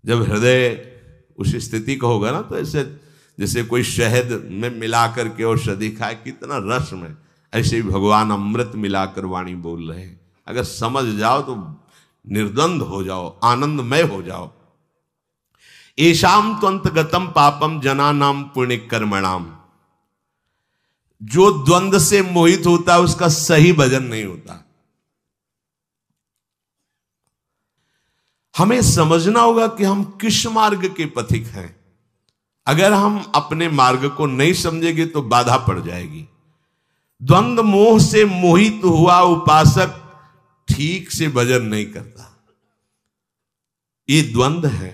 जब हृदय उस स्थिति का होगा ना, तो ऐसे जैसे कोई शहद में मिलाकर के औषधि खाए, कितना रस में, ऐसे ही भगवान अमृत मिलाकर वाणी बोल रहे हैं। अगर समझ जाओ तो निर्द्वंद हो जाओ, आनंदमय हो जाओ। एशाम त्वंतगतम पापम जनानाम पुण्य कर्मणाम। जो द्वंद से मोहित होता है उसका सही भजन नहीं होता। हमें समझना होगा कि हम किस मार्ग के पथिक हैं। अगर हम अपने मार्ग को नहीं समझेंगे तो बाधा पड़ जाएगी। द्वंद मोह से मोहित हुआ उपासक ठीक से भजन नहीं करता। ये द्वंद है।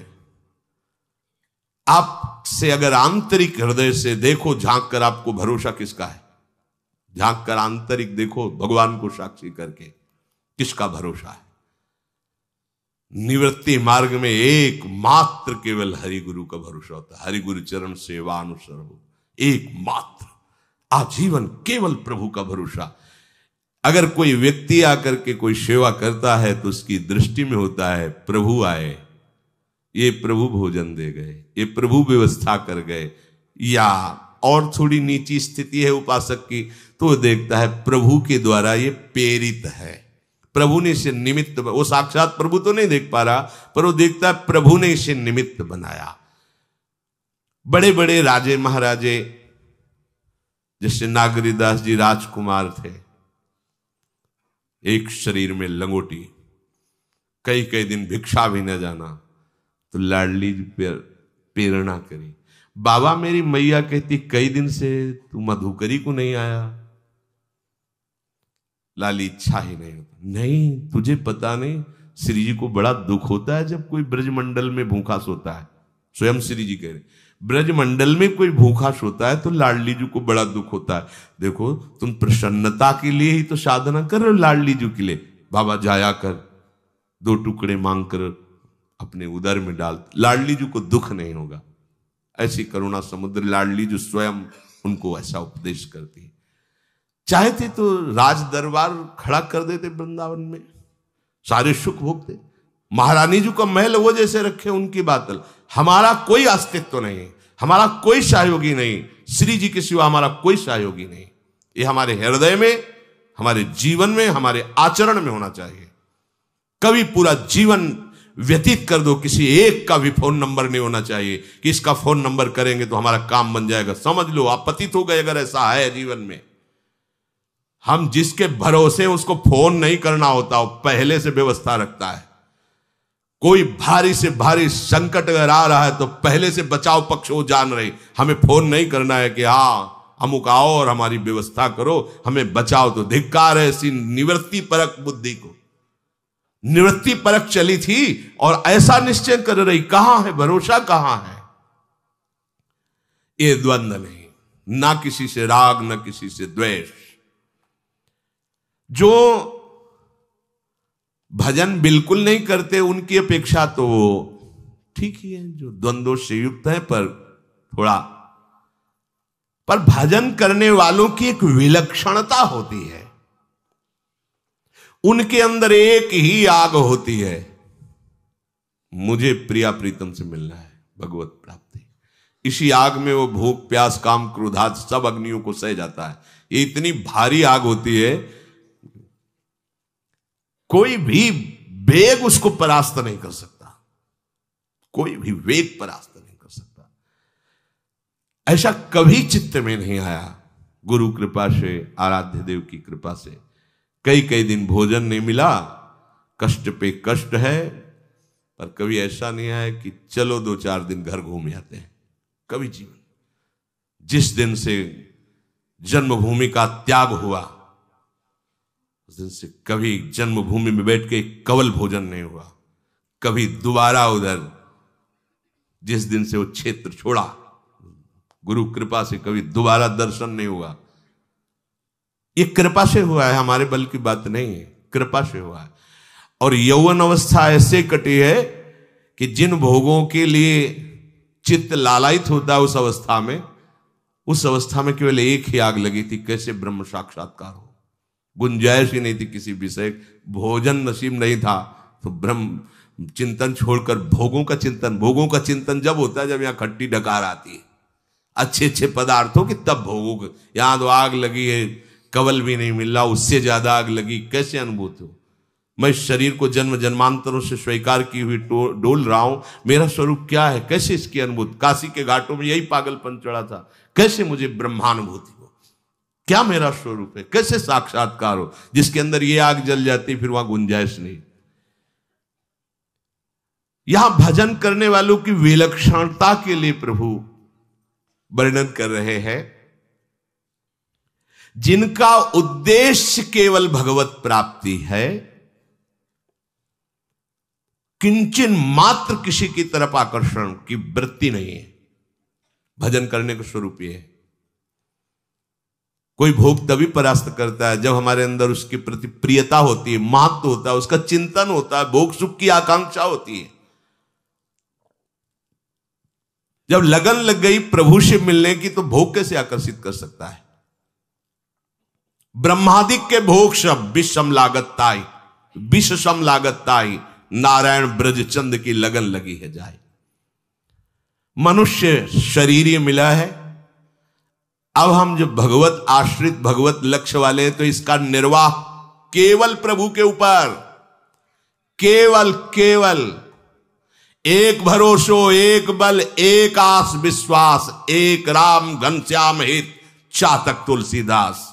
आप से अगर आंतरिक हृदय से देखो, झांक कर, आपको भरोसा किसका है? झांक कर आंतरिक देखो, भगवान को साक्षी करके किसका भरोसा है? निवृत्ति मार्ग में एकमात्र केवल हरि गुरु का भरोसा होता है। हरि गुरु चरण सेवा अनुसर्व, एकमात्र आजीवन केवल प्रभु का भरोसा। अगर कोई व्यक्ति आकर के कोई सेवा करता है तो उसकी दृष्टि में होता है प्रभु आए, ये प्रभु भोजन दे गए, ये प्रभु व्यवस्था कर गए, या और थोड़ी नीची स्थिति है उपासक की तो देखता है प्रभु के द्वारा ये प्रेरित है, प्रभु ने इसे निमित्त, वो साक्षात प्रभु तो नहीं देख पा रहा पर वो देखता है प्रभु ने इसे निमित्त बनाया। बड़े बड़े राजे महाराजे, जैसे नागरीदास जी राजकुमार थे, एक शरीर में लंगोटी, कई कई दिन भिक्षा भी न जाना, तो लाडली प्रेरणा करी। बाबा मेरी मैया कहती कई दिन से तू मधुकरी को नहीं आया। लाली इच्छा ही नहीं होती। नहीं, तुझे पता नहीं, श्री जी को बड़ा दुख होता है जब कोई ब्रजमंडल में भूखा सोता है। स्वयं श्री जी कह रहे, ब्रजमंडल में कोई भूखा सोता है तो लाडली जी को बड़ा दुख होता है। देखो तुम प्रसन्नता के लिए ही तो साधना कर रहे हो, लाडली जी के लिए। बाबा जाया कर, 2 टुकड़े मांग कर अपने उदर में डाल, लाडली जी को दुख नहीं होगा। ऐसी करुणा समुद्र लाडली जी स्वयं उनको ऐसा उपदेश करती। चाहते तो राज दरबार खड़ा कर देते वृंदावन में, सारे सुख भोगते। महारानी जी का महल वो जैसे रखे उनकी बात। हमारा कोई अस्तित्व नहीं, हमारा कोई सहयोगी नहीं, श्री जी के सिवा हमारा कोई सहयोगी नहीं। ये हमारे हृदय में, हमारे जीवन में, हमारे आचरण में होना चाहिए। कभी पूरा जीवन व्यतीत कर दो, किसी एक का भी फोन नंबर नहीं होना चाहिए कि इसका फोन नंबर करेंगे तो हमारा काम बन जाएगा। समझ लो आप पतित हो गए अगर ऐसा है जीवन में। हम जिसके भरोसे उसको फोन नहीं करना होता, वो पहले से व्यवस्था रखता है। कोई भारी से भारी संकट अगर आ रहा है तो पहले से बचाव पक्ष वो जान रहे, हमें फोन नहीं करना है कि हाँ अमुक आओ और हमारी व्यवस्था करो, हमें बचाओ। तो धिक्कार है ऐसी निवृत्ति परक बुद्धि को। निवृत्ति परक चली थी और ऐसा निश्चय कर रही, कहां है भरोसा, कहां है? ये द्वंद नहीं, ना किसी से राग, ना किसी से द्वेष। जो भजन बिल्कुल नहीं करते उनकी अपेक्षा तो ठीक ही है, जो द्वंद्वों से युक्त है पर भजन करने वालों की एक विलक्षणता होती है। उनके अंदर एक ही आग होती है, मुझे प्रिया प्रीतम से मिलना है, भगवत प्राप्ति। इसी आग में वो भूख प्यास काम क्रोधात सब अग्नियों को सह जाता है। ये इतनी भारी आग होती है, कोई भी वेग उसको परास्त नहीं कर सकता, कोई भी वेग परास्त नहीं कर सकता। ऐसा कभी चित्त में नहीं आया। गुरु कृपा से, आराध्य देव की कृपा से कई कई दिन भोजन नहीं मिला, कष्ट पे कष्ट है, पर कभी ऐसा नहीं आया कि चलो 2-4 दिन घर घूम आते हैं। कभी जीवन, जिस दिन से जन्मभूमि का त्याग हुआ उस दिन से कभी जन्मभूमि में बैठ के कवल भोजन नहीं हुआ। कभी दोबारा उधर, जिस दिन से वो क्षेत्र छोड़ा गुरु कृपा से, कभी दोबारा दर्शन नहीं हुआ। ये कृपा से हुआ है, हमारे बल की बात नहीं है, कृपा से हुआ है। और यौवन अवस्था ऐसे कटी है कि जिन भोगों के लिए चित्त लालायित होता है उस अवस्था में केवल एक ही आग लगी थी, कैसे ब्रह्म साक्षात्कार हो। गुंजाइश ही नहीं थी किसी विषय, भोजन नसीब नहीं था तो चिंतन छोड़कर भोगों का चिंतन। भोगों का चिंतन जब होता है जब यहाँ खट्टी डकार आती है अच्छे अच्छे पदार्थों की, तब भोगों का। यहां तो आग लगी है, कवल भी नहीं मिल रहा, उससे ज्यादा आग लगी, कैसे अनुभूति हो? मैं इस शरीर को जन्म जन्मांतरों से स्वीकार की हुई डोल रहा हूं, मेरा स्वरूप क्या है, कैसे इसकी अनुभूति? काशी के घाटों में यही पागलपन चढ़ा था, कैसे मुझे ब्रह्मानुभूति हो, क्या मेरा स्वरूप है, कैसे साक्षात्कार हो? जिसके अंदर ये आग जल जाती फिर वहां गुंजाइश नहीं। यहां भजन करने वालों की विलक्षणता के लिए प्रभु वर्णन कर रहे हैं, जिनका उद्देश्य केवल भगवत प्राप्ति है, किंचन मात्र किसी की तरफ आकर्षण की वृत्ति नहीं है। भजन करने का स्वरूप यह है। कोई भोग तभी परास्त करता है जब हमारे अंदर उसके प्रति प्रियता होती है, महत्व होता है, उसका चिंतन होता है, भोग सुख की आकांक्षा होती है। जब लगन लग गई प्रभु से मिलने की तो भोग कैसे आकर्षित कर सकता है? ब्रह्मादिक के भोग सब विषम लागत ताई, विष सम लागत ताई, नारायण ब्रज चंद की लगन लगी है जाए। मनुष्य शरीर ये मिला है, अब हम जो भगवत आश्रित भगवत लक्ष्य वाले हैं तो इसका निर्वाह केवल प्रभु के ऊपर, केवल केवल एक भरोसो, एक बल, एक आस विश्वास, एक राम घनश्याम हित चातक तुलसीदास।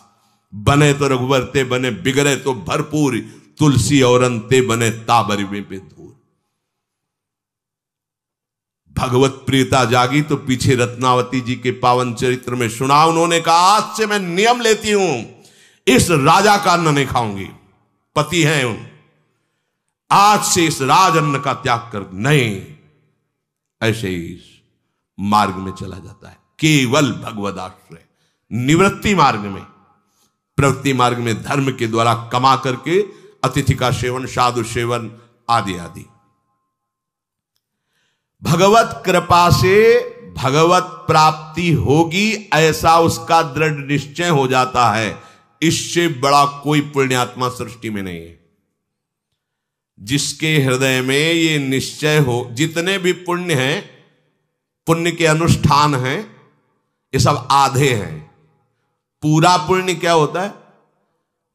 बने तो रघुवर ते बने, बिगड़े तो भरपूर, तुलसी और अंते बने ताबरी में धूर। भगवत प्रियता जागी तो पीछे रत्नावती जी के पावन चरित्र में सुना, उन्होंने कहा आज से मैं नियम लेती हूं, इस राजा का अन्न नहीं खाऊंगी, पति हैं उन, आज से इस राजअन्न का त्याग कर नहीं। ऐसे ही मार्ग में चला जाता है, केवल भगवद आश्रय। निवृत्ति मार्ग में, प्रवृत्ति मार्ग में धर्म के द्वारा कमा करके अतिथि का सेवन, साधु सेवन आदि आदि। भगवत कृपा से भगवत प्राप्ति होगी ऐसा उसका दृढ़ निश्चय हो जाता है। इससे बड़ा कोई पुण्यात्मा सृष्टि में नहीं है। जिसके हृदय में ये निश्चय हो, जितने भी पुण्य हैं, पुण्य के अनुष्ठान हैं, ये सब आधे हैं। पूरा पुण्य क्या होता है?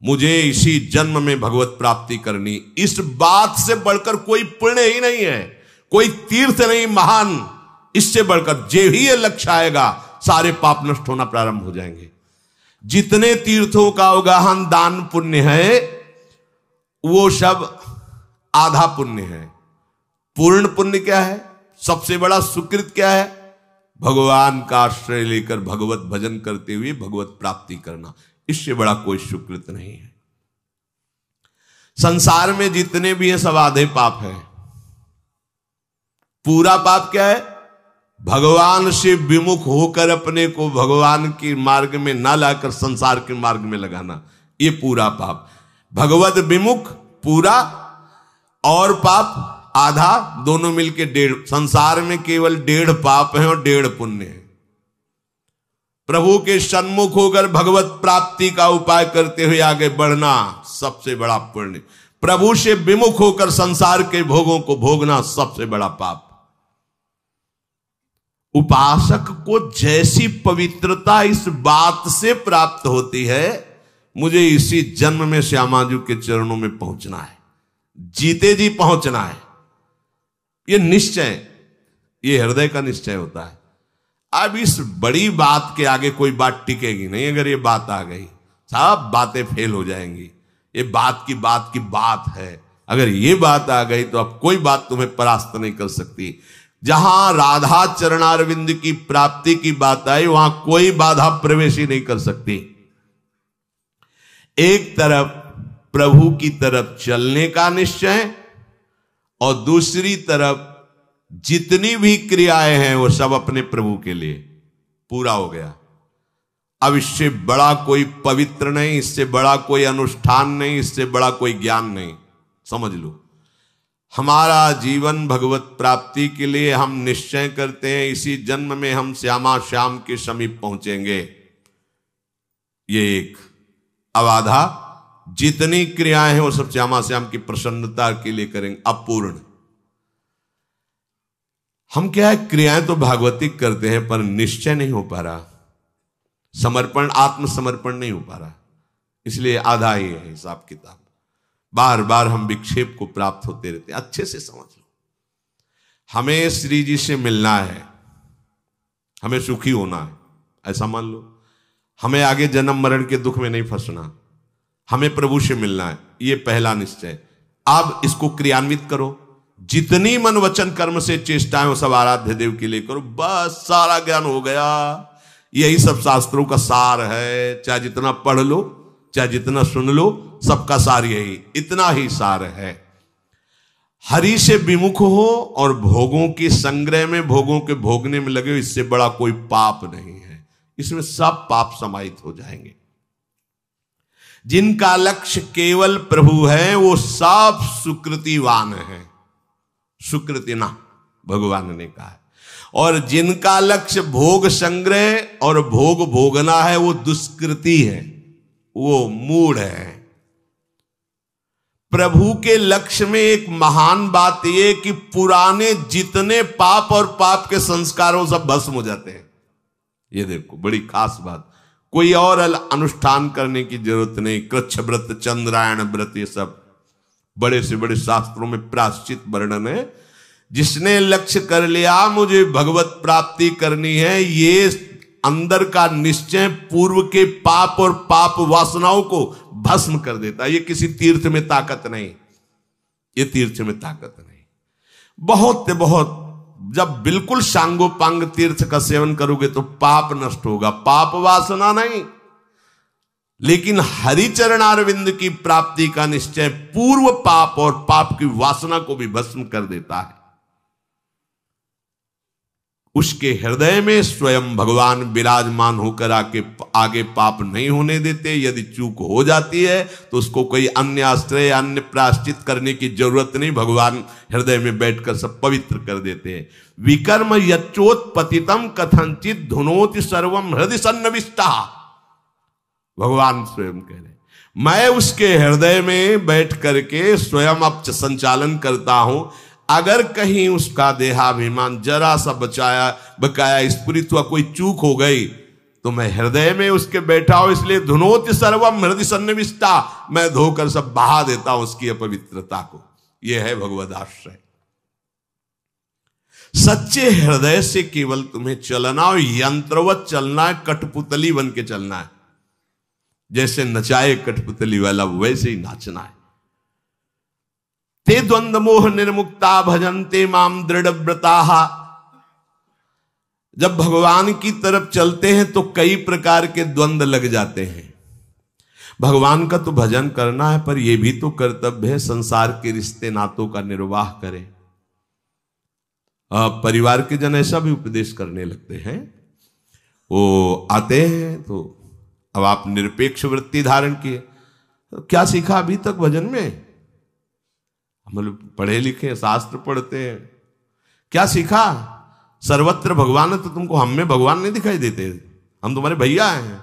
मुझे इसी जन्म में भगवत प्राप्ति करनी, इस बात से बढ़कर कोई पुण्य ही नहीं है, कोई तीर्थ नहीं महान। इससे बढ़कर जे ही ये लक्ष्य आएगा सारे पाप नष्ट होना प्रारंभ हो जाएंगे। जितने तीर्थों का अवगाहन दान पुण्य है वो सब आधा पुण्य है। पूर्ण पुण्य क्या है? सबसे बड़ा सुकृत क्या है? भगवान का आश्रय लेकर भगवत भजन करते हुए भगवत प्राप्ति करना। इससे बड़ा कोई सुकृत नहीं है। संसार में जितने भी हैं सब आधे पाप हैं। पूरा पाप क्या है? भगवान से विमुख होकर अपने को भगवान के मार्ग में ना लाकर संसार के मार्ग में लगाना, ये पूरा पाप। भगवत विमुख पूरा और पाप आधा, दोनों मिलके 1.5। संसार में केवल 1.5 पाप है और 1.5 पुण्य है। प्रभु के सन्मुख होकर भगवत प्राप्ति का उपाय करते हुए आगे बढ़ना सबसे बड़ा पुण्य। प्रभु से विमुख होकर संसार के भोगों को भोगना सबसे बड़ा पाप। उपासक को जैसी पवित्रता इस बात से प्राप्त होती है, मुझे इसी जन्म में श्यामाजू के चरणों में पहुंचना है, जीते जी पहुंचना है। ये निश्चय, ये हृदय का निश्चय होता है। अब इस बड़ी बात के आगे कोई बात टिकेगी नहीं। अगर ये बात आ गई सब बातें फेल हो जाएंगी। ये बात की बात है। अगर ये बात आ गई तो अब कोई बात तुम्हें परास्त नहीं कर सकती। जहां राधा चरणारविंद की प्राप्ति की बात आई वहां कोई बाधा प्रवेश ही नहीं कर सकती। एक तरफ प्रभु की तरफ चलने का निश्चय और दूसरी तरफ जितनी भी क्रियाएं हैं वो सब अपने प्रभु के लिए पूरा हो गया। अब इससे बड़ा कोई पवित्र नहीं, इससे बड़ा कोई अनुष्ठान नहीं, इससे बड़ा कोई ज्ञान नहीं। समझ लो, हमारा जीवन भगवत प्राप्ति के लिए हम निश्चय करते हैं इसी जन्म में हम श्यामा श्याम के समीप पहुंचेंगे। ये एक। अब आधा जितनी क्रियाएं हैं वो सब श्यामा श्याम की प्रसन्नता के लिए करेंगे। अपूर्ण हम क्या है, क्रियाएं तो भागवतिक करते हैं पर निश्चय नहीं हो पा रहा, समर्पण, आत्मसमर्पण नहीं हो पा रहा, इसलिए आधा ही है हिसाब किताब। बार बार हम विक्षेप को प्राप्त होते रहते हैं। अच्छे से समझ लो, हमें श्री जी से मिलना है, हमें सुखी होना है, ऐसा मान लो। हमें आगे जन्म मरण के दुख में नहीं फंसना, हमें प्रभु से मिलना है, ये पहला निश्चय। अब इसको क्रियान्वित करो, जितनी मन वचन कर्म से चेष्टाएं हो सब आराध्य देव के लिए करो, बस सारा ज्ञान हो गया। यही सब शास्त्रों का सार है, चाहे जितना पढ़ लो चाहे जितना सुन लो, सबका सार यही, इतना ही सार है। हरि से विमुख हो और भोगों की संग्रह में, भोगों के भोगने में लगे हो, इससे बड़ा कोई पाप नहीं है। इसमें सब पाप समाहित हो जाएंगे। जिनका लक्ष्य केवल प्रभु है वो सब सुकृतिवान है, सुकृति ना भगवान ने कहा है। और जिनका लक्ष्य भोग संग्रह और भोग भोगना है वो दुष्कृति है, वो मूढ़ है। प्रभु के लक्ष्य में एक महान बात यह कि पुराने जितने पाप और पाप के संस्कारों सब भस्म हो जाते हैं। ये देखो बड़ी खास बात, कोई और अनुष्ठान करने की जरूरत नहीं। कृच्छ व्रत, चंद्रायण व्रत, ये सब बड़े से बड़े शास्त्रों में प्रायश्चित वर्णन है। जिसने लक्ष्य कर लिया मुझे भगवत प्राप्ति करनी है, ये अंदर का निश्चय पूर्व के पाप और पाप वासनाओं को भस्म कर देता है। ये किसी तीर्थ में ताकत नहीं, ये तीर्थ में ताकत नहीं। बहुत बहुत जब बिल्कुल सांगोपांग तीर्थ का सेवन करोगे तो पाप नष्ट होगा, पाप वासना नहीं। लेकिन हरिचरणारविंद की प्राप्ति का निश्चय पूर्व पाप और पाप की वासना को भी भस्म कर देता है। उसके हृदय में स्वयं भगवान विराजमान होकर आगे पाप नहीं होने देते। यदि चूक हो जाती है तो उसको कोई अन्य आश्रय, अन्य प्रायश्चित करने की जरूरत नहीं, भगवान हृदय में बैठकर सब पवित्र कर देते हैं। विकर्म यच्चोत्पतितम कथंचित धुनोति सर्वम हृदय सन्नविष्टा, भगवान स्वयं कह रहे, मैं उसके हृदय में बैठ करके स्वयं अब संचालन करता हूं। अगर कहीं उसका देहाभिमान जरा सा बकाया स्फुरित हुआ, कोई चूक हो गई, तो मैं हृदय में उसके बैठा हूं। इसलिए धुनोति सर्वम हृदय सन्निविष्टा, मैं धोकर सब बहा देता हूं उसकी अपवित्रता को। यह है भगवदाश्रय। सच्चे हृदय से केवल तुम्हें चलना और यंत्रवत चलना है, कठपुतली बन के चलना है। जैसे नचाए कठपुतली वाला वैसे ही नाचना है। ते द्वंद्व मोह निर्मुक्ता भजन्ते माम दृढ़ व्रताहा। जब भगवान की तरफ चलते हैं तो कई प्रकार के द्वंद्व लग जाते हैं। भगवान का तो भजन करना है, पर यह भी तो कर्तव्य है संसार के रिश्ते नातों का निर्वाह करें। परिवार के जन ऐसा भी उपदेश करने लगते हैं, वो आते हैं तो अब आप निरपेक्ष वृत्ति धारण किए, तो क्या सीखा अभी तक भजन में? मतलब पढ़े लिखे, शास्त्र पढ़ते हैं, क्या सीखा? सर्वत्र भगवान है तो तुमको हम में भगवान नहीं दिखाई देते? हम तुम्हारे भैया हैं,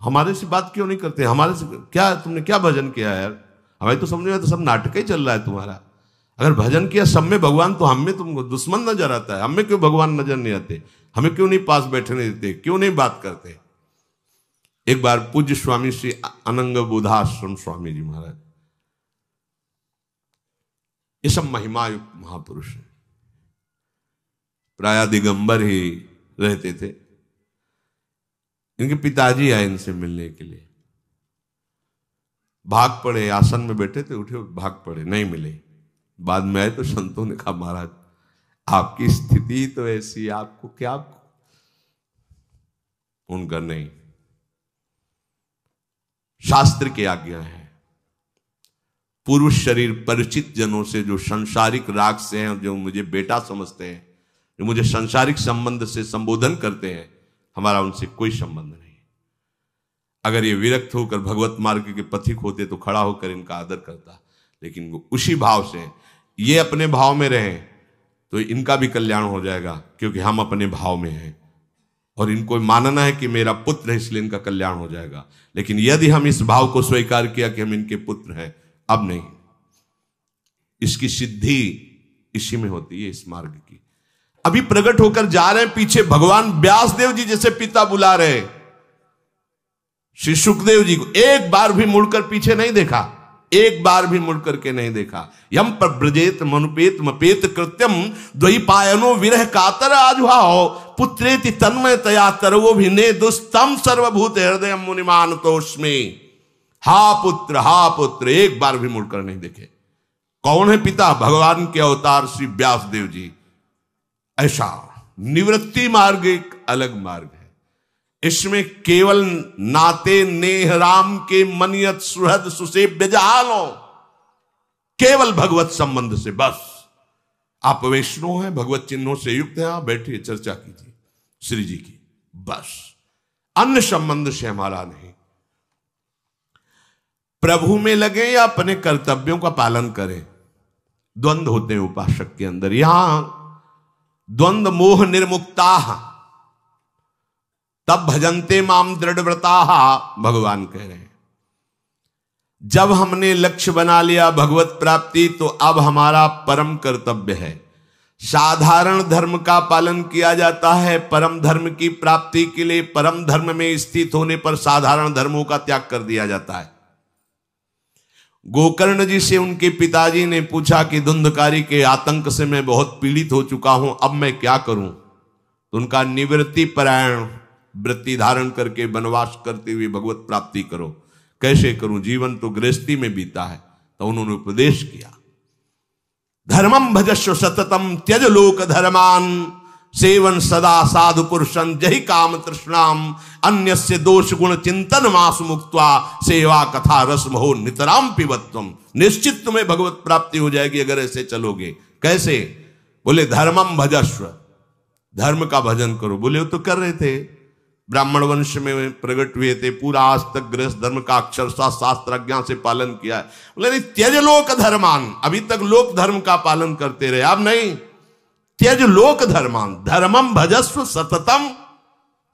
हमारे से बात क्यों नहीं करते? हमारे से क्या, तुमने क्या भजन किया यार? हमें तो समझ में तो सब नाटक ही चल रहा है तुम्हारा। अगर भजन किया सब में भगवान, तो हम में तुमको दुश्मन नजर आता है। हमें क्यों भगवान नजर नहीं आते? हमें क्यों नहीं पास बैठने देते? क्यों नहीं बात करते? एक बार पूज्य स्वामी श्री अनंग बोधाश्रम स्वामी जी महाराज, ये सब महिमायुक्त महापुरुष हैं, प्राय दिगंबर ही रहते थे। इनके पिताजी आए इनसे मिलने के लिए, भाग पड़े, आसन में बैठे थे, उठे भाग पड़े, नहीं मिले। बाद में आए तो संतों ने कहा महाराज आपकी स्थिति तो ऐसी, आपको क्या? उनका नहीं, शास्त्र की आज्ञा है। पूर्व शरीर परिचित जनों से, जो संसारिक राग से हैं, जो मुझे बेटा समझते हैं, जो मुझे संसारिक संबंध से संबोधन करते हैं, हमारा उनसे कोई संबंध नहीं। अगर ये विरक्त होकर भगवत मार्ग के पथिक होते तो खड़ा होकर इनका आदर करता, लेकिन वो उसी भाव से, ये अपने भाव में रहें तो इनका भी कल्याण हो जाएगा, क्योंकि हम अपने भाव में हैं और इनको मानना है कि मेरा पुत्र है, इसलिए इनका कल्याण हो जाएगा। लेकिन यदि हम इस भाव को स्वीकार किया कि हम इनके पुत्र हैं, अब नहीं, इसकी सिद्धि इसी में होती है, इस मार्ग की। अभी प्रकट होकर जा रहे हैं, पीछे भगवान व्यासदेव जी जैसे पिता बुला रहे श्री सुखदेव जी को, एक बार भी मुड़कर पीछे नहीं देखा, एक बार भी मुड़ करके नहीं देखा। यम प्रव्रजेत मनुपेत मपेत कृत्यम द्वैपायनो विरह कातर आजुहाओ पुत्रेति तन्मय तया तरवो भिने दुस्तम सर्वभूत हृदय मुनिमान तोष्मे। हा पुत्र, एक बार भी मुड़कर नहीं देखे। कौन है पिता? भगवान के अवतार श्री व्यासदेव जी। ऐसा निवृत्ति मार्ग एक अलग मार्ग है, इसमें केवल नाते नेह राम के मनियत सुहृद सुसेव्य जहालो, केवल भगवत संबंध से बस। आप वैष्णव हैं, भगवत चिन्हों से युक्त हैं, आप बैठिए चर्चा कीजिए श्री जी की, बस। अन्य संबंध से हमारा नहीं। प्रभु में लगे या अपने कर्तव्यों का पालन करें, द्वंद्व होते हैं उपासक के अंदर। यहां द्वंद्व मोह निर्मुक्ता तब भजन्ते माम दृढ़व्रता, भगवान कह रहे हैं। जब हमने लक्ष्य बना लिया भगवत प्राप्ति, तो अब हमारा परम कर्तव्य है, साधारण धर्म का पालन किया जाता है परम धर्म की प्राप्ति के लिए। परम धर्म में स्थित होने पर साधारण धर्मों का त्याग कर दिया जाता है। गोकर्ण जी से उनके पिताजी ने पूछा कि धुंधकारी के आतंक से मैं बहुत पीड़ित हो चुका हूं, अब मैं क्या करूं? तो उनका निवृत्ति परायण वृत्ति धारण करके वनवास करते हुए भगवत प्राप्ति करो। कैसे करूं? जीवन तो गृहस्थी में बीता है। तो उन्होंने उपदेश किया, धर्मम भजस्व सततम त्यज लोक धर्मान सेवन सदा साधु पुरुषन जहि काम तृष्णाम अन्यस्य दोष गुण चिंतन मास मुक्त्वा सेवा कथा रसम हो नितराम पिबत्वम। निश्चित तुम्हें भगवत प्राप्ति हो जाएगी अगर ऐसे चलोगे। कैसे? बोले धर्मम भजस्व, धर्म का भजन करो। बोले वो तो कर रहे थे, ब्राह्मण वंश में प्रकट हुए थे, पूरा आज तक गृहस्थ धर्म का अक्षरशः शास्त्रज्ञा से पालन किया है। बोले नहीं, त्यज लोक धर्मान, अभी तक लोक धर्म का पालन करते रहे, अब नहीं, त्यज लोक धर्मान, धर्मम भजस्व सततम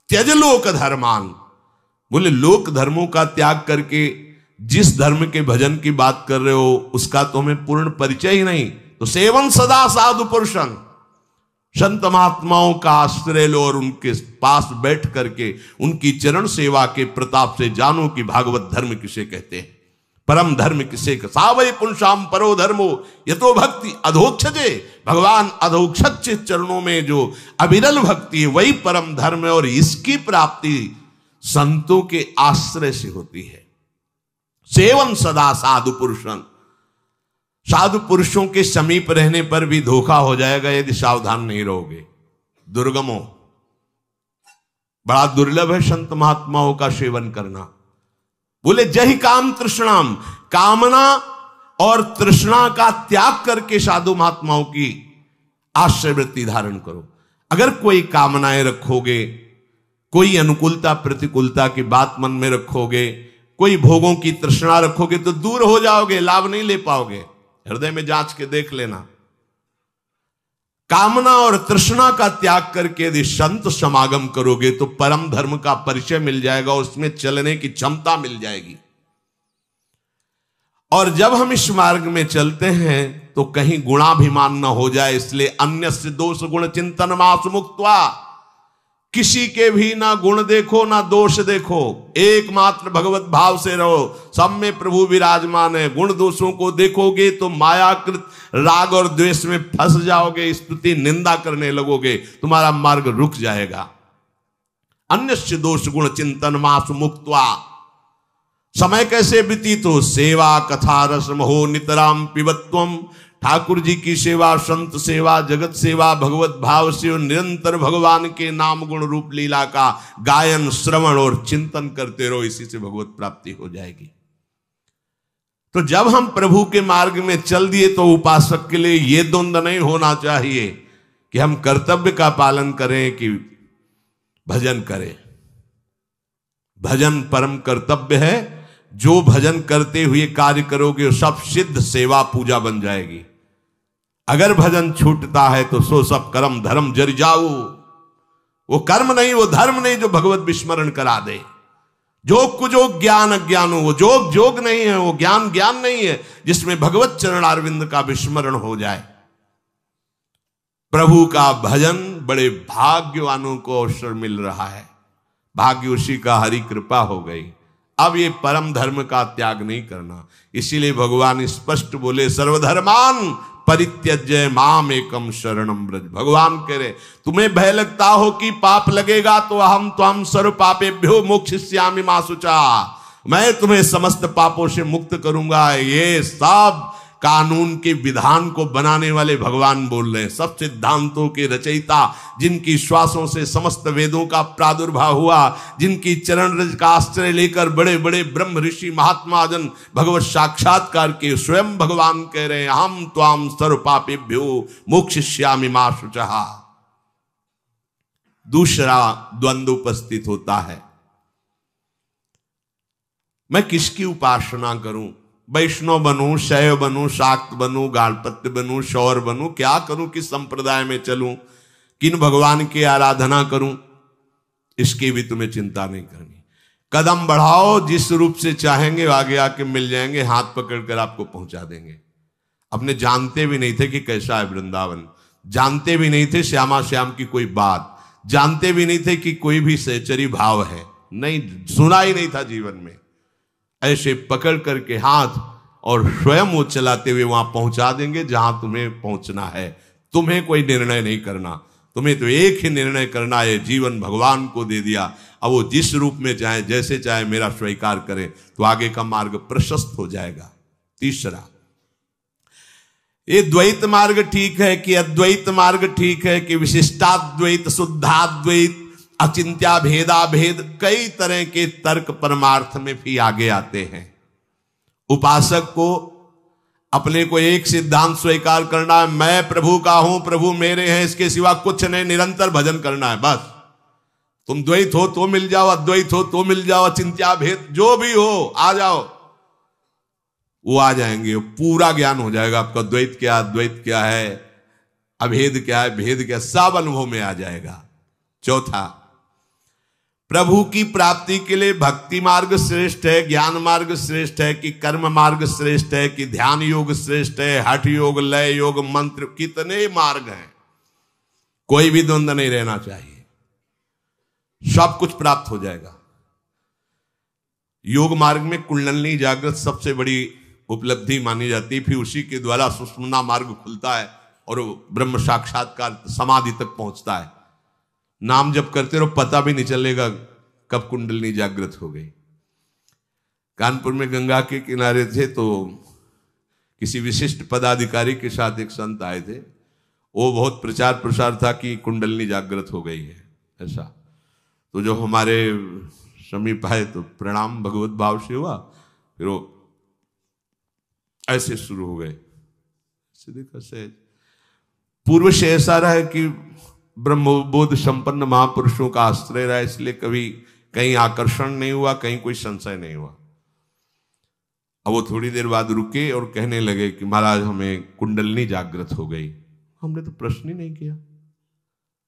त्यज लोक धर्मान। बोले लोक धर्मों का त्याग करके जिस धर्म के भजन की बात कर रहे हो उसका तो हमें पूर्ण परिचय ही नहीं। तो सेवन सदा साधु पुरुषन, संत महात्माओं का आश्रय लो और उनके पास बैठ करके उनकी चरण सेवा के प्रताप से जानो कि भागवत धर्म किसे कहते हैं, परम धर्म किसे सावय पुंसाम परो धर्मो यतो भक्ति अधोक्षजे। भगवान अधोक्षज चरणों में जो अविरल भक्ति है वही परम धर्म है, और इसकी प्राप्ति संतों के आश्रय से होती है। सेवन सदा साधु पुरुषन, साधु पुरुषों के समीप रहने पर भी धोखा हो जाएगा यदि सावधान नहीं रहोगे। दुर्गमो, बड़ा दुर्लभ है संत महात्माओं का सेवन करना। बोले जहि काम तृष्णाम, कामना और तृष्णा का त्याग करके साधु महात्माओं की आश्रय वृत्ति धारण करो। अगर कोई कामनाएं रखोगे, कोई अनुकूलता प्रतिकूलता की बात मन में रखोगे, कोई भोगों की तृष्णा रखोगे तो दूर हो जाओगे, लाभ नहीं ले पाओगे। हृदय में जांच के देख लेना। कामना और तृष्णा का त्याग करके यदि संत समागम करोगे तो परम धर्म का परिचय मिल जाएगा, उसमें चलने की क्षमता मिल जाएगी। और जब हम इस मार्ग में चलते हैं तो कहीं गुणाभिमान न हो जाए, इसलिए अन्यस्य दोष गुण चिंतन मास मुक्त्वा, किसी के भी ना गुण देखो ना दोष देखो, एकमात्र भगवत भाव से रहो। सब में प्रभु विराजमान है। गुण दोषों को देखोगे तो मायाकृत राग और द्वेष में फंस जाओगे, स्तुति निंदा करने लगोगे, तुम्हारा मार्ग रुक जाएगा। अन्यस्य दोष गुण चिंतन मास मुक्त्वा, समय कैसे व्यतीत हो? सेवा कथा रसम हो नितराम पिबत्वम। ठाकुर जी की सेवा, संत सेवा, जगत सेवा, भगवत भाव से निरंतर भगवान के नाम गुण रूप लीला का गायन श्रवण और चिंतन करते रहो, इसी से भगवत प्राप्ति हो जाएगी। तो जब हम प्रभु के मार्ग में चल दिए तो उपासक के लिए यह द्वंद्व नहीं होना चाहिए कि हम कर्तव्य का पालन करें कि भजन करें। भजन परम कर्तव्य है। जो भजन करते हुए कार्य करोगे वो सब सिद्ध सेवा पूजा बन जाएगी। अगर भजन छूटता है तो सो सब कर्म धर्म जर जाओ। वो कर्म नहीं, वो धर्म नहीं जो भगवत विस्मरण करा दे। जोग कुजोग ज्ञान अज्ञान हो, वो जोग जोग नहीं है, वो ज्ञान ज्ञान नहीं है जिसमें भगवत चरणारविंद का विस्मरण हो जाए। प्रभु का भजन बड़े भाग्यवानों को अवसर मिल रहा है। भाग्य उसी का, हरि कृपा हो गई। अब ये परम धर्म का त्याग नहीं करना। इसीलिए भगवान स्पष्ट बोले, सर्वधर्मान परित्यज्य माम एकम शरणम ब्रज। भगवान कह रहे, तुम्हें भय लगता हो कि पाप लगेगा तो हम त्वं सर्व पापेभ्यो मोक्षयिष्यामि मा शुचा। मैं तुम्हें समस्त पापों से मुक्त करूंगा। ये सब कानून के विधान को बनाने वाले भगवान बोल रहे हैं। सब सिद्धांतों के रचयिता, जिनकी श्वासों से समस्त वेदों का प्रादुर्भाव हुआ, जिनकी चरण रज का आश्रय लेकर बड़े बड़े ब्रह्म ऋषि महात्मा जन भगवत साक्षात्कार के स्वयं भगवान कह रहे हैं, हम त्वाम सर्व पापेभ्यो मोक्षयिष्यामि मा शुचः। दूसरा द्वंद्व उपस्थित होता है, मैं किसकी उपासना करूं? वैष्णव बनूं, शैव बनूं, शाक्त बनूं, गाणपत्य बनूं, शौर बनूं, क्या करूं? किस संप्रदाय में चलूं? किन भगवान की आराधना करूं? इसकी भी तुम्हें चिंता नहीं करनी। कदम बढ़ाओ, जिस रूप से चाहेंगे आगे आके मिल जाएंगे, हाथ पकड़कर आपको पहुंचा देंगे। अपने जानते भी नहीं थे कि कैसा है वृंदावन, जानते भी नहीं थे श्यामा श्याम की कोई बात, जानते भी नहीं थे कि कोई भी सहचरी भाव है, नहीं सुना ही नहीं था जीवन में। ऐसे पकड़ करके हाथ और स्वयं वो चलाते हुए वहां पहुंचा देंगे जहां तुम्हें पहुंचना है। तुम्हें कोई निर्णय नहीं करना, तुम्हें तो एक ही निर्णय करना है, जीवन भगवान को दे दिया। अब वो जिस रूप में चाहे, जैसे चाहे मेरा स्वीकार करें तो आगे का मार्ग प्रशस्त हो जाएगा। तीसरा, ये द्वैत मार्ग ठीक है कि अद्वैत मार्ग ठीक है कि विशिष्टाद्वैत, शुद्धाद्वैत, अचिंत्या भेदा भेद, कई तरह के तर्क परमार्थ में भी आगे आते हैं। उपासक को अपने को एक सिद्धांत स्वीकार करना है, मैं प्रभु का हूं, प्रभु मेरे हैं, इसके सिवा कुछ नहीं, निरंतर भजन करना है बस। तुम द्वैत हो तो मिल जाओ, अद्वैत हो तो मिल जाओ, अचिंत्या भेद जो भी हो आ जाओ, वो आ जाएंगे। पूरा ज्ञान हो जाएगा आपका, द्वैत क्या, अद्वैत क्या है, अभेद क्या है, भेद क्या, सब अनुभव में आ जाएगा। चौथा, प्रभु की प्राप्ति के लिए भक्ति मार्ग श्रेष्ठ है, ज्ञान मार्ग श्रेष्ठ है कि कर्म मार्ग श्रेष्ठ है कि ध्यान योग श्रेष्ठ है, हठ योग, लय योग, मंत्र, कितने मार्ग हैं। कोई भी द्वंद्व नहीं रहना चाहिए, सब कुछ प्राप्त हो जाएगा। योग मार्ग में कुंडलिनी जागृत सबसे बड़ी उपलब्धि मानी जाती है, फिर उसी के द्वारा सुषुम्ना मार्ग खुलता है और ब्रह्म साक्षात्कार समाधि तक पहुंचता है। नाम जप करते रहो, पता भी नहीं चलेगा कब कुंडलिनी जागृत हो गई। कानपुर में गंगा के किनारे थे तो किसी विशिष्ट पदाधिकारी के साथ एक संत आए थे, वो बहुत प्रचार प्रसार था कि कुंडलिनी जागृत हो गई है ऐसा। तो जो हमारे समीप आए तो प्रणाम भगवत भाव से हुआ, फिर वो ऐसे शुरू हो गए। देखा सहज पूर्व से ऐसा रहा है कि ब्रह्मबोध संपन्न महापुरुषों का आश्रय रहा, इसलिए कभी कहीं आकर्षण नहीं हुआ, कहीं कोई संशय नहीं हुआ। अब वो थोड़ी देर बाद रुके और कहने लगे कि महाराज हमें कुंडलिनी जागृत हो गई। हमने तो प्रश्न ही नहीं किया,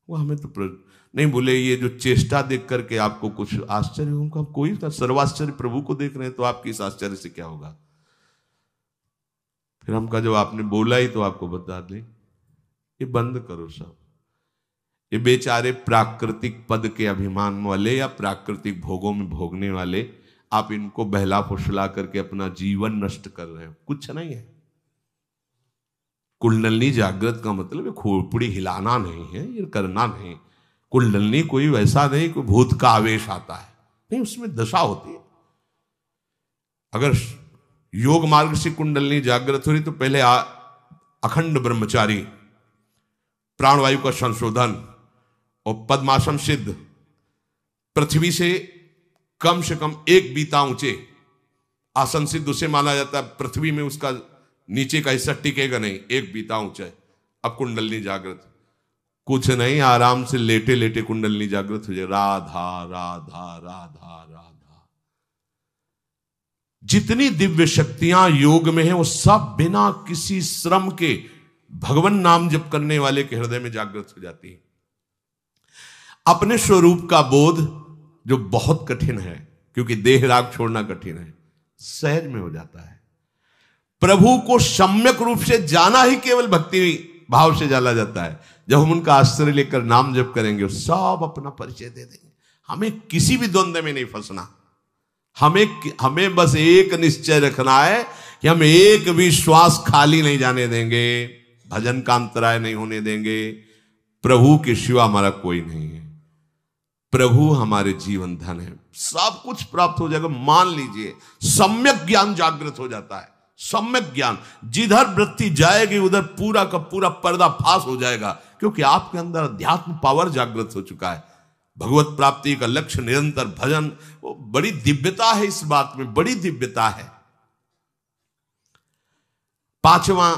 वो हमें तो प्रश्न नहीं बोले। ये जो चेष्टा देख करके आपको कुछ आश्चर्य होगा, कोई सर्वाश्चर्य प्रभु को देख रहे हैं तो आपकी इस आश्चर्य से क्या होगा। फिर हम कहा जब आपने बोला ही तो आपको बता दें, ये बंद करो सब। ये बेचारे प्राकृतिक पद के अभिमान वाले या प्राकृतिक भोगों में भोगने वाले, आप इनको बहला फुसला करके अपना जीवन नष्ट कर रहे हो, कुछ नहीं है। कुंडलिनी जागृत का मतलब खोपड़ी हिलाना नहीं है, ये करना नहीं। कुंडलिनी कोई वैसा नहीं कोई भूत का आवेश आता है, नहीं, उसमें दशा होती है। अगर योग मार्ग से कुंडलिनी जागृत हो रही तो पहले अखंड ब्रह्मचारी, प्राणवायु का संशोधन और पद्मासन सिद्ध, पृथ्वी से कम 1 बीता ऊंचे आसन सिद्ध उसे माना जाता है। पृथ्वी में उसका नीचे का हिस्सा टिकेगा नहीं, 1 बीता ऊंचा है। अब कुंडलिनी जागृत कुछ नहीं, आराम से लेटे लेटे कुंडलिनी जागृत हो जाए। राधा राधा राधा राधा। जितनी दिव्य शक्तियां योग में हैं वो सब बिना किसी श्रम के भगवान नाम जप करने वाले के हृदय में जागृत हो जाती है। अपने स्वरूप का बोध जो बहुत कठिन है, क्योंकि देह राग छोड़ना कठिन है, सहज में हो जाता है। प्रभु को सम्यक रूप से जाना ही केवल भक्ति भाव से जाला जाता है। जब हम उनका आश्रय लेकर नाम जप करेंगे, सब अपना परिचय दे देंगे। हमें किसी भी द्वंद्व में नहीं फंसना। हमें बस एक निश्चय रखना है कि हम एक भी श्वास खाली नहीं जाने देंगे, भजन का अंतराय नहीं होने देंगे। प्रभु के सिवा हमारा कोई नहीं है। प्रभु हमारे जीवन धन है, सब कुछ प्राप्त हो जाएगा। मान लीजिए सम्यक ज्ञान जागृत हो जाता है। सम्यक ज्ञान, जिधर वृत्ति जाएगी उधर पूरा का पूरा पर्दाफाश हो जाएगा, क्योंकि आपके अंदर अध्यात्म पावर जागृत हो चुका है। भगवत प्राप्ति का लक्ष्य निरंतर भजन, वो बड़ी दिव्यता है। इस बात में बड़ी दिव्यता है। पांचवा,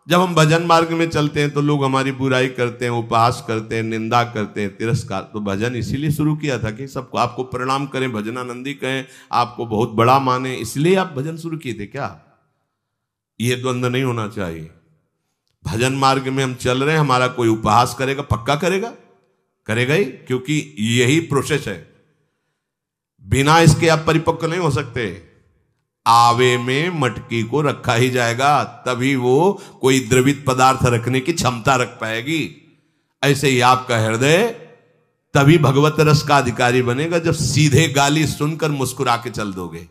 जब हम भजन मार्ग में चलते हैं तो लोग हमारी बुराई करते हैं, उपहास करते हैं, निंदा करते हैं, तिरस्कार। तो भजन इसीलिए शुरू किया था कि सबको आपको प्रणाम करें, भजनानंदी कहें, आपको बहुत बड़ा माने, इसलिए आप भजन शुरू किए थे क्या? ये द्वंद्व नहीं होना चाहिए। भजन मार्ग में हम चल रहे हैं, हमारा कोई उपहास करेगा, पक्का करेगा, करेगा ही, क्योंकि यही प्रोसेस है। बिना इसके आप परिपक्व नहीं हो सकते। आवे में मटकी को रखा ही जाएगा, तभी वो कोई द्रवित पदार्थ रखने की क्षमता रख पाएगी। ऐसे ही आपका हृदय तभी भगवत रस का अधिकारी बनेगा जब सीधे गाली सुनकर मुस्कुरा के चल दोगे,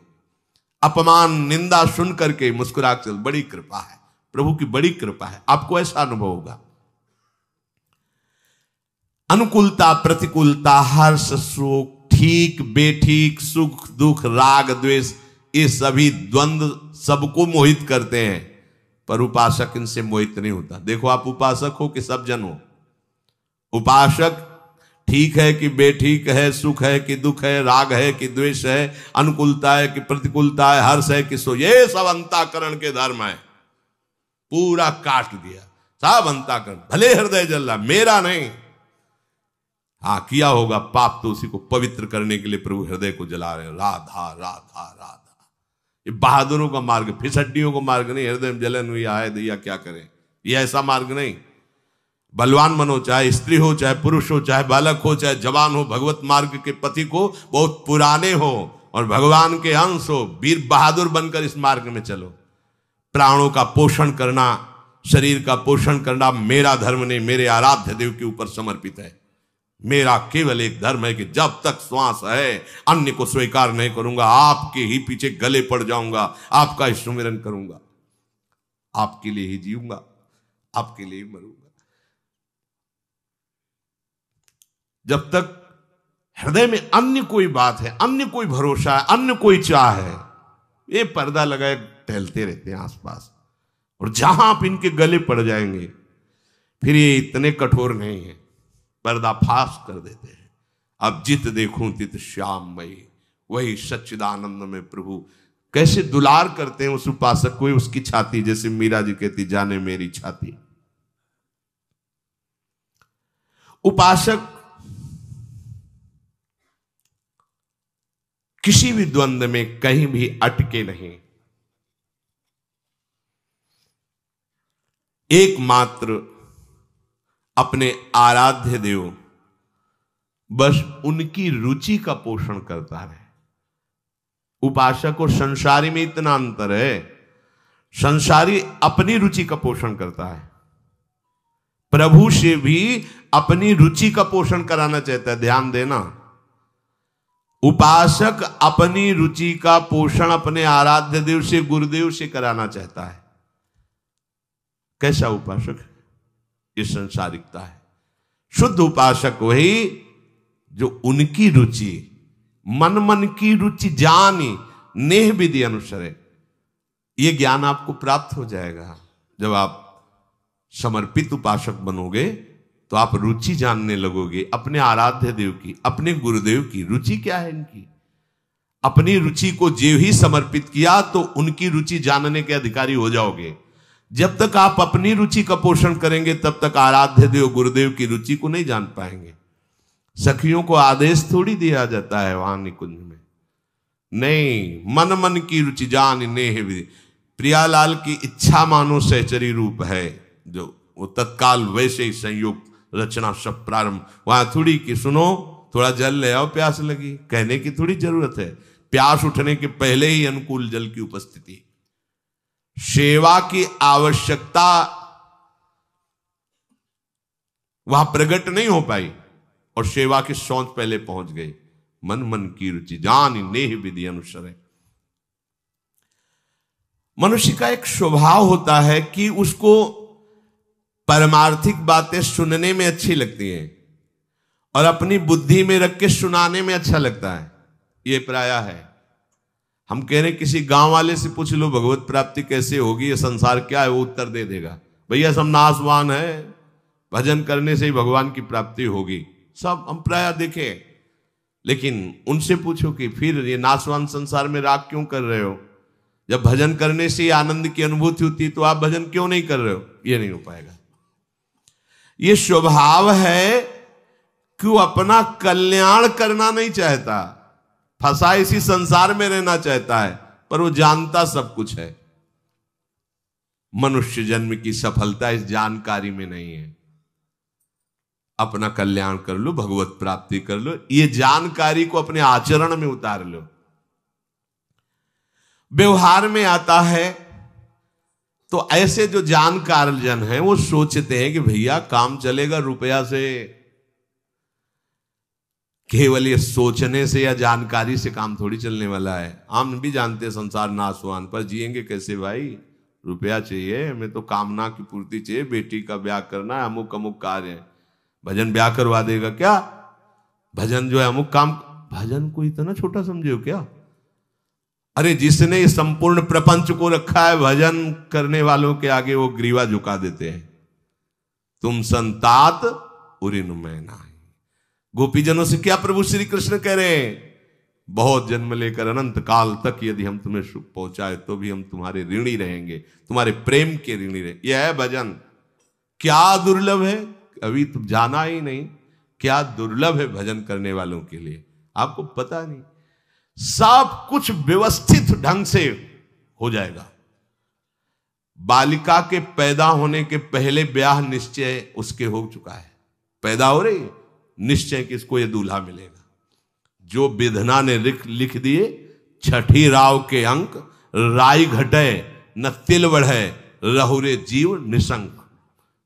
अपमान निंदा सुन करके मुस्कुरा के चल। बड़ी कृपा है, प्रभु की बड़ी कृपा है, आपको ऐसा अनुभव होगा। अनुकूलता, प्रतिकूलता, हर्ष, शोक, ठीक बेठीक, सुख दुख, राग द्वेष, ये सभी द्वंद्व सबको मोहित करते हैं, पर उपासक इनसे मोहित नहीं होता। देखो, आप उपासक हो कि सब जन हो। उपासक ठीक है कि बेठीक है, सुख है कि दुख है, राग है कि द्वेष है, अनुकूलता है कि प्रतिकूलता है, हर्ष है कि सो, ये सब अंतःकरण के धर्म है। पूरा काट दिया, सब अंतःकरण। भले हृदय जल रहा, मेरा नहीं। हाँ, किया होगा पाप तो उसी को पवित्र करने के लिए प्रभु हृदय को जला रहे हैं। राधा राधा राधा, ये बहादुरों का मार्ग, फिसड्डियों का मार्ग नहीं। हृदय में जलन हुई आए दैया क्या करें, ये ऐसा मार्ग नहीं। बलवान बनो, चाहे स्त्री हो, चाहे पुरुष हो, चाहे बालक हो, चाहे जवान हो, भगवत मार्ग के पति को बहुत पुराने हो और भगवान के अंश हो, वीर बहादुर बनकर इस मार्ग में चलो। प्राणों का पोषण करना, शरीर का पोषण करना मेरा धर्म नहीं, मेरे आराध्य देव के ऊपर समर्पित है। मेरा केवल एक धर्म है कि जब तक श्वास है अन्य को स्वीकार नहीं करूंगा, आपके ही पीछे गले पड़ जाऊंगा, आपका ही सुमिरन करूंगा, आपके लिए ही जीऊंगा, आपके लिए ही मरूंगा। जब तक हृदय में अन्य कोई बात है, अन्य कोई भरोसा है, अन्य कोई चाह है, ये पर्दा लगाए टहलते रहते हैं आसपास। और जहां आप इनके गले पड़ जाएंगे, फिर ये इतने कठोर नहीं है, पर्दाफाश कर देते हैं। अब जित देखूं तित श्याममयी, वही सच्चिदानंद में प्रभु कैसे दुलार करते हैं उस उपासक को, उसकी छाती, जैसे मीरा जी कहती, जाने मेरी छाती। उपासक किसी भी द्वंद्व में कहीं भी अटके नहीं। एकमात्र अपने आराध्य देव, बस उनकी रुचि का पोषण करता रहे। उपासक और संसारी में इतना अंतर है, संसारी अपनी रुचि का पोषण करता है, प्रभु से भी अपनी रुचि का पोषण कराना चाहता है। ध्यान देना, उपासक अपनी रुचि का पोषण अपने आराध्य देव से, गुरुदेव से कराना चाहता है। कैसा उपासक है? ये संसारिकता है। शुद्ध उपासक वही जो उनकी रुचि, मन की रुचि जानी, नेह विधि अनुसरे। ये ज्ञान आपको प्राप्त हो जाएगा जब आप समर्पित उपासक बनोगे, तो आप रुचि जानने लगोगे अपने आराध्य देव की, अपने गुरुदेव की। रुचि क्या है इनकी? अपनी रुचि को जो ही समर्पित किया तो उनकी रुचि जानने के अधिकारी हो जाओगे। जब तक आप अपनी रुचि का पोषण करेंगे तब तक आराध्य देव गुरुदेव की रुचि को नहीं जान पाएंगे। सखियों को आदेश थोड़ी दिया जाता है वहां निकुंज में, नहीं, मन की रुचि जान नेह विधि। प्रियालाल की इच्छा मानो सहचरी रूप है, जो वो तत्काल वैसे ही संयोग रचना सब प्रारंभ। वहां थोड़ी कि सुनो थोड़ा जल ले आओ, प्यास लगी, कहने की थोड़ी जरूरत है। प्यास उठने के पहले ही अनुकूल जल की उपस्थिति। सेवा की आवश्यकता वहां प्रकट नहीं हो पाई और सेवा की सोच पहले पहुंच गई। मन मन की रुचि जान नेह विधि अनुसरे। मनुष्य का एक स्वभाव होता है कि उसको परमार्थिक बातें सुनने में अच्छी लगती हैं और अपनी बुद्धि में रख के सुनाने में अच्छा लगता है। ये प्रायः है। हम कह रहे किसी गांव वाले से पूछ लो भगवत प्राप्ति कैसे होगी, ये संसार क्या है, वो उत्तर दे देगा भैया सब नाशवान है, भजन करने से ही भगवान की प्राप्ति होगी। सब हम प्रायः देखे। लेकिन उनसे पूछो कि फिर ये नाशवान संसार में राग क्यों कर रहे हो? जब भजन करने से आनंद की अनुभूति होती तो आप भजन क्यों नहीं कर रहे हो? ये नहीं हो पाएगा। ये स्वभाव है कि वो अपना कल्याण करना नहीं चाहता, फंसा इसी संसार में रहना चाहता है, पर वो जानता सब कुछ है। मनुष्य जन्म की सफलता इस जानकारी में नहीं है। अपना कल्याण कर लो, भगवत प्राप्ति कर लो, ये जानकारी को अपने आचरण में उतार लो। व्यवहार में आता है तो ऐसे जो जानकार जन हैं वो सोचते हैं कि भैया काम चलेगा रुपया से। केवल ये सोचने से या जानकारी से काम थोड़ी चलने वाला है। हम भी जानते हैं संसार नाशवान, पर जिएंगे कैसे भाई? रुपया चाहिए, हमें तो कामना की पूर्ति चाहिए, बेटी का ब्याह करना है, अमुक अमुक कार्य है। भजन ब्याह करवा देगा क्या? भजन जो है अमुक काम, भजन को इतना छोटा समझे हो क्या? अरे जिसने इस संपूर्ण प्रपंच को रखा है, भजन करने वालों के आगे वो ग्रीवा झुका देते हैं। तुम संतात उरिन में नाही। गोपीजनों से क्या प्रभु श्री कृष्ण कह रहे हैं? बहुत जन्म लेकर अनंत काल तक यदि हम तुम्हें सुख पहुंचाए तो भी हम तुम्हारे ऋणी रहेंगे, तुम्हारे प्रेम के ऋणी रहेंगे। यह है भजन। क्या दुर्लभ है, अभी तुम जाना ही नहीं क्या दुर्लभ है भजन करने वालों के लिए, आपको पता नहीं। सब कुछ व्यवस्थित ढंग से हो जाएगा। बालिका के पैदा होने के पहले ब्याह निश्चय उसके हो चुका है। पैदा हो रही है, निश्चय कि इसको ये दूल्हा मिलेगा। जो विधना ने लिख दिए, छठी राव के अंक, राई घटे न तिल बढ़े, रहुरे जीव निशंक।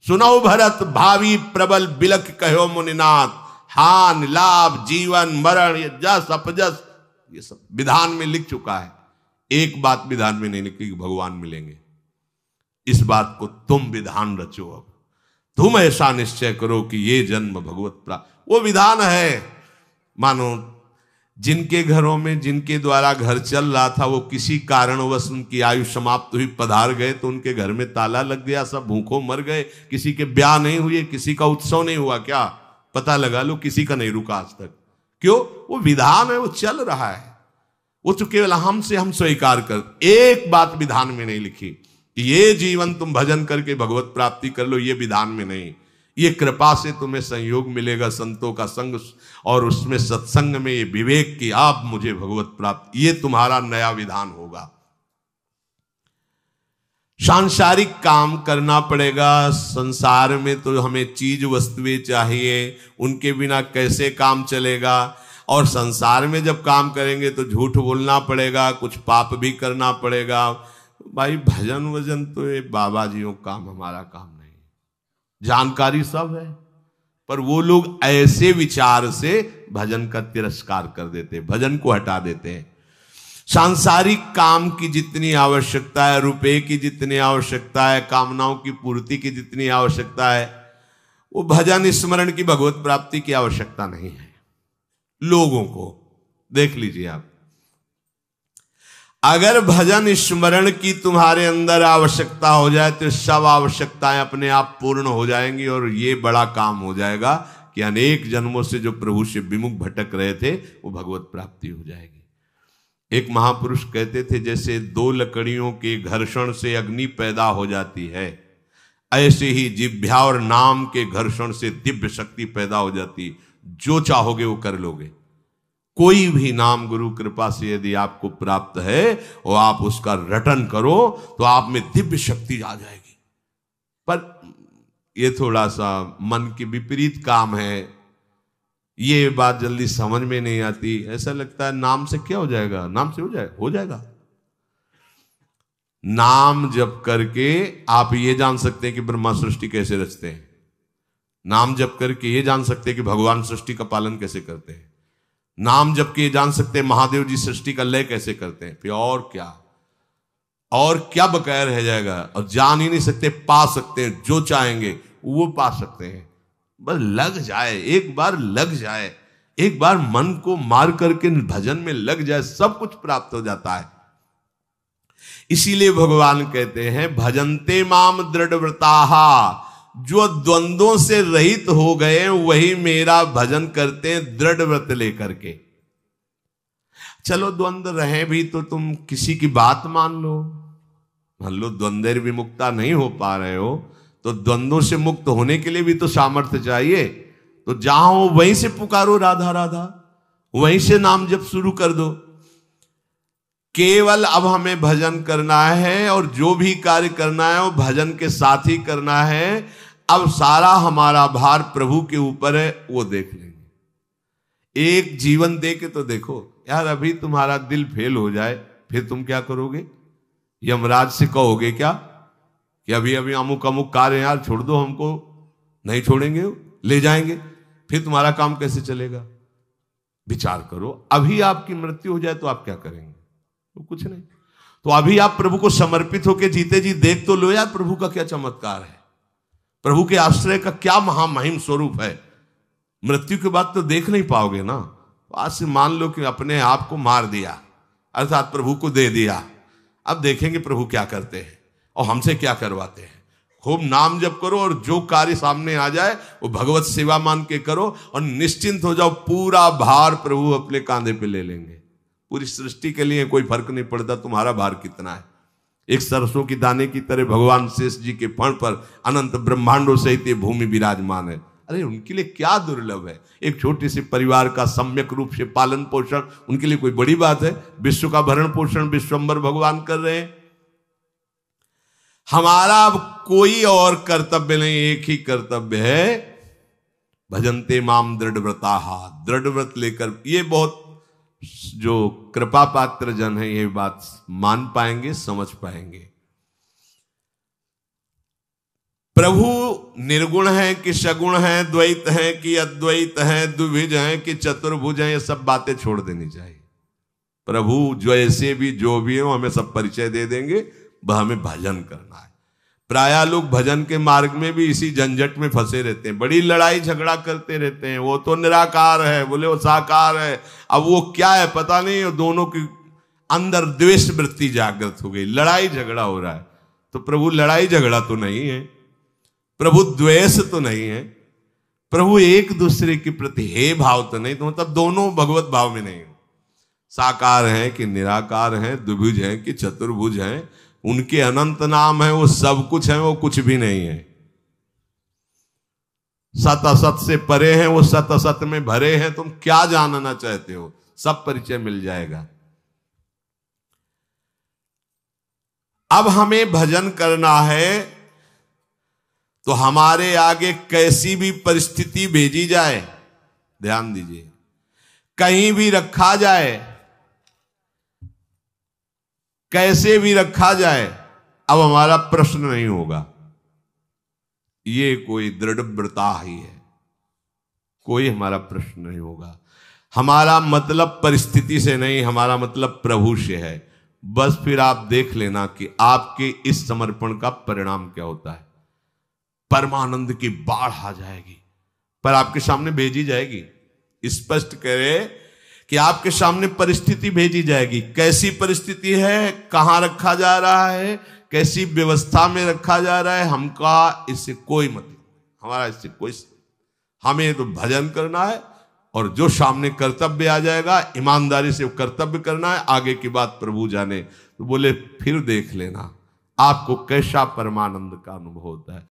सुनो भरत भावी प्रबल बिलख कहो मुनिनाथ, हान लाभ जीवन मरण ये जस अपजस ये सब विधान में लिख चुका है। एक बात विधान में नहीं लिखी कि भगवान मिलेंगे। इस बात को तुम विधान रचो। अब तुम ऐसा निश्चय करो कि ये जन्म भगवत प्राप्त, वो विधान है। मानो जिनके घरों में जिनके द्वारा घर चल रहा था वो किसी कारणवश उनकी आयु समाप्त हुई, पधार गए तो उनके घर में ताला लग गया, सब भूखों मर गए। किसी के ब्याह नहीं हुए, किसी का उत्सव नहीं हुआ, क्या पता लगा लो किसी का नहीं रुका आज तक। क्यों? वो विधान है, वो चल रहा है। वो तो केवल हम स्वीकार कर। एक बात विधान में नहीं लिखी कि ये जीवन तुम भजन करके भगवत प्राप्ति कर लो, ये विधान में नहीं। ये कृपा से तुम्हें संयोग मिलेगा संतों का संग, और उसमें सत्संग में ये विवेक कि आप मुझे भगवत प्राप्त, ये तुम्हारा नया विधान होगा। सांसारिक काम करना पड़ेगा। संसार में तो हमें चीज वस्तुएं चाहिए, उनके बिना कैसे काम चलेगा। और संसार में जब काम करेंगे तो झूठ बोलना पड़ेगा, कुछ पाप भी करना पड़ेगा। भाई भजन वजन तो ये बाबा जियों काम, हमारा काम नहीं। जानकारी सब है, पर वो लोग ऐसे विचार से भजन का तिरस्कार कर देते, भजन को हटा देते हैं। सांसारिक काम की जितनी आवश्यकता है, रुपए की जितनी आवश्यकता है, कामनाओं की पूर्ति की जितनी आवश्यकता है, वो भजन स्मरण की भगवत प्राप्ति की आवश्यकता नहीं है। लोगों को देख लीजिए आप, अगर भजन स्मरण की तुम्हारे अंदर आवश्यकता हो जाए तो सब आवश्यकताएं अपने आप पूर्ण हो जाएंगी और ये बड़ा काम हो जाएगा कि अनेक जन्मों से जो प्रभु से विमुख भटक रहे थे वो भगवत प्राप्ति हो जाएगी। एक महापुरुष कहते थे, जैसे दो लकड़ियों के घर्षण से अग्नि पैदा हो जाती है, ऐसे ही जिह्वा और नाम के घर्षण से दिव्य शक्ति पैदा हो जाती। जो चाहोगे वो कर लोगे। कोई भी नाम गुरु कृपा से यदि आपको प्राप्त है और आप उसका रटन करो तो आप में दिव्य शक्ति आ जाएगी। पर ये थोड़ा सा मन के विपरीत काम है, ये बात जल्दी समझ में नहीं आती। ऐसा लगता है नाम से क्या हो जाएगा, नाम से हो जाएगा। नाम जप करके आप ये जान सकते हैं कि ब्रह्मा सृष्टि कैसे रचते हैं। नाम जप करके ये जान सकते हैं कि भगवान सृष्टि का पालन कैसे करते हैं। नाम जप के ये जान सकते हैं महादेव जी सृष्टि का लय कैसे करते हैं। फिर और क्या बकाया रह जाएगा। और जान ही नहीं सकते, पा सकते हैं, जो चाहेंगे वो पा सकते हैं। बस लग जाए, एक बार लग जाए, एक बार मन को मार करके भजन में लग जाए, सब कुछ प्राप्त हो जाता है। इसीलिए भगवान कहते हैं भजन्ते माम दृढ़व्रताहा, जो द्वंद्वों से रहित हो गए वही मेरा भजन करते हैं दृढ़ व्रत लेकर के। चलो द्वंद्व रहे भी तो तुम किसी की बात मान लो द्वंद्व विमुक्ता नहीं हो पा रहे हो तो द्वंद्वों से मुक्त होने के लिए भी तो सामर्थ्य चाहिए। तो जहां हो वहीं से पुकारो राधा राधा, वहीं से नाम जप शुरू कर दो। केवल अब हमें भजन करना है और जो भी कार्य करना है वो भजन के साथ ही करना है। अब सारा हमारा भार प्रभु के ऊपर है, वो देख लेंगे। एक जीवन दे के तो देखो यार, अभी तुम्हारा दिल फेल हो जाए फिर तुम क्या करोगे? यमराज से कहोगे क्या कि अभी अभी अमुक अमुक कार्य यार छोड़ दो, हमको नहीं छोड़ेंगे, ले जाएंगे, फिर तुम्हारा काम कैसे चलेगा? विचार करो, अभी आपकी मृत्यु हो जाए तो आप क्या करेंगे? तो कुछ नहीं। तो अभी आप प्रभु को समर्पित होकर जीते जी देख तो लो यार प्रभु का क्या चमत्कार है, प्रभु के आश्रय का क्या महामहिम स्वरूप है। मृत्यु के बाद तो देख नहीं पाओगे ना। तो आज से मान लो कि अपने आप को मार दिया, अर्थात प्रभु को दे दिया। अब देखेंगे प्रभु क्या करते हैं और हमसे क्या करवाते हैं। खूब नाम जप करो और जो कार्य सामने आ जाए वो भगवत सेवा मान के करो और निश्चिंत हो जाओ, पूरा भार प्रभु अपने कांधे पे ले लेंगे। पूरी सृष्टि के लिए कोई फर्क नहीं पड़ता तुम्हारा भार कितना है। एक सरसों की दाने की तरह भगवान शेष जी के फण पर अनंत ब्रह्मांडों सहित ये भूमि विराजमान है। अरे उनके लिए क्या दुर्लभ है। एक छोटे से परिवार का सम्यक रूप से पालन पोषण उनके लिए कोई बड़ी बात है। विश्व का भरण पोषण विश्वम्भर भगवान कर रहे हैं। हमारा अब कोई और कर्तव्य नहीं, एक ही कर्तव्य है, भजन्ते माम दृढ़व्रताहा, दृढ़ व्रत लेकर। ये बहुत जो कृपा पात्र जन है ये बात मान पाएंगे, समझ पाएंगे। प्रभु निर्गुण है कि सगुण है, द्वैत है कि अद्वैत है, द्विभुज है कि चतुर्भुज है, ये सब बातें छोड़ देनी चाहिए। प्रभु जैसे भी जो भी हो हमें सब परिचय दे देंगे, वह हमें भजन करना है। प्रायः लोग भजन के मार्ग में भी इसी झंझट में फंसे रहते हैं, बड़ी लड़ाई झगड़ा करते रहते हैं। वो तो निराकार है, बोले वो साकार है, अब वो क्या है पता नहीं। दोनों के अंदर द्वेष वृत्ति जागृत हो गई, लड़ाई झगड़ा हो रहा है। तो प्रभु लड़ाई झगड़ा तो नहीं है, प्रभु द्वेष तो नहीं है, प्रभु एक दूसरे के प्रति हे भाव तो नहीं। तो मतलब दोनों भगवत भाव में नहीं, साकार है कि निराकार है, द्विभुज है कि चतुर्भुज है, उनके अनंत नाम है, वो सब कुछ है, वो कुछ भी नहीं है। सत असत से परे हैं, वो सत असत में भरे हैं। तुम क्या जानना चाहते हो, सब परिचय मिल जाएगा। अब हमें भजन करना है तो हमारे आगे कैसी भी परिस्थिति भेजी जाए, ध्यान दीजिए, कहीं भी रखा जाए, कैसे भी रखा जाए, अब हमारा प्रश्न नहीं होगा। ये कोई दृढ़व्रता ही है, कोई हमारा प्रश्न नहीं होगा। हमारा मतलब परिस्थिति से नहीं, हमारा मतलब प्रभु से है। बस फिर आप देख लेना कि आपके इस समर्पण का परिणाम क्या होता है। परमानंद की बाढ़ आ जाएगी, पर आपके सामने भेजी जाएगी। स्पष्ट करे कि आपके सामने परिस्थिति भेजी जाएगी। कैसी परिस्थिति है, कहां रखा जा रहा है, कैसी व्यवस्था में रखा जा रहा है, हमका इससे कोई मतलब, हमारा इससे कोई, हमें तो भजन करना है और जो सामने कर्तव्य आ जाएगा ईमानदारी से कर्तव्य करना है। आगे की बात प्रभु जाने। तो बोले फिर देख लेना आपको कैसा परमानंद का अनुभव होता है।